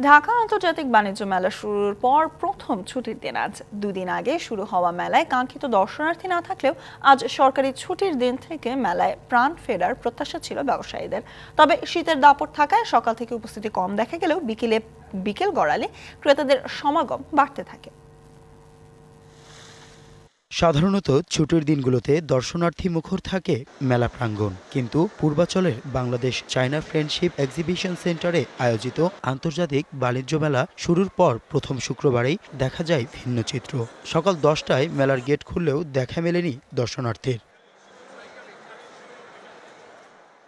ঢাকা আন্তর্জাতিক বাণিজ্য মেলা শুরুর পর প্রথম ছুটির দিন আজ। দুদিন আগে শুরু হওয়া মেলায় কাঙ্ক্ষিত দর্শনার্থী না থাকলেও আজ সরকারি ছুটির দিন থেকে মেলায় প্রাণ ফেরার প্রত্যাশা ছিল ব্যবসায়ীদের। তবে শীতের দাপট থাকায় সকাল থেকে উপস্থিতি কম দেখা গেলেও বিকেল গড়ালে ক্রেতাদের সমাগম বাড়তে থাকে। সাধারণত ছুটির দিনগুলোতে দর্শনার্থী মুখর থাকে মেলা প্রাঙ্গণ, কিন্তু পূর্বাচলের বাংলাদেশ চায়না ফ্রেন্ডশিপ এক্সিবিশন সেন্টারে আয়োজিত আন্তর্জাতিক বাণিজ্য মেলা শুরুর পর প্রথম শুক্রবারেই দেখা যায় ভিন্ন চিত্র। সকাল 10টায় মেলার গেট খুললেও দেখা মেলেনি দর্শনার্থীর।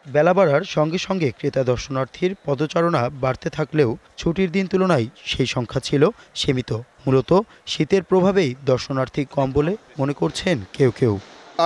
বেলা বাড়ার সঙ্গে সঙ্গে ক্রেতা দর্শনার্থীর পদচারণা বাড়তে থাকলেও ছুটির দিন তুলনায় সেই সংখ্যা ছিল সীমিত। মূলত শীতের প্রভাবেই দর্শনার্থী কম বলে মনে করছেন কেউ কেউ।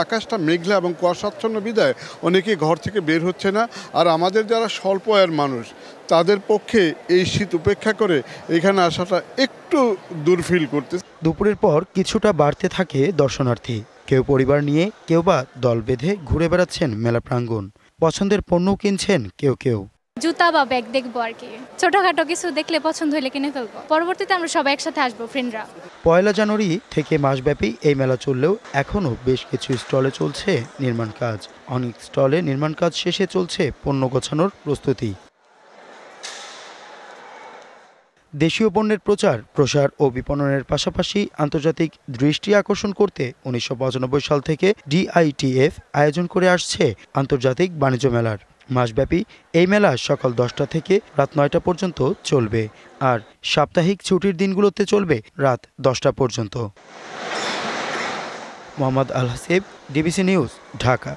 আকাশটা মেঘলা এবং কুয়াশাচ্ছন্ন বিদায় অনেকে ঘর থেকে বের হচ্ছে না। আর আমাদের যারা স্বল্প আয়ের মানুষ, তাদের পক্ষে এই শীত উপেক্ষা করে এখানে আসাটা একটু দূর ফিল করতে। দুপুরের পর কিছুটা বাড়তে থাকে দর্শনার্থী। কেউ পরিবার নিয়ে, কেউ বা দল বেঁধে ঘুরে বেড়াচ্ছেন মেলা প্রাঙ্গণ। পছন্দের পণ্য কিনছেন কেউ কেউ। জুতা বা ব্যাগ দেখবো আর কি, ছোটখাটো কিছু দেখলে পছন্দ হলে কিনে ফেলবো। পরবর্তীতে আমরা সবাই একসাথে আসবো ফ্রেন্ডরা। 1 জানুয়ারি থেকে মাসব্যাপী এই মেলা চললেও এখনও বেশ কিছু স্টলে চলছে নির্মাণ কাজ। অনেক স্টলে নির্মাণ কাজ শেষে চলছে পণ্য গোছানোর প্রস্তুতি। দেশীয় পণ্যের প্রচার, প্রসার ও বিপণনের পাশাপাশি আন্তর্জাতিক দৃষ্টি আকর্ষণ করতে 1995 সাল থেকে DITF আয়োজন করে আসছে আন্তর্জাতিক বাণিজ্য মেলার। মাসব্যাপী এই মেলা সকাল 10টা থেকে রাত 9টা পর্যন্ত চলবে, আর সাপ্তাহিক ছুটির দিনগুলোতে চলবে রাত 10টা পর্যন্ত। মোহাম্মদ আল হাসিব, ডিবিসি নিউজ, ঢাকা।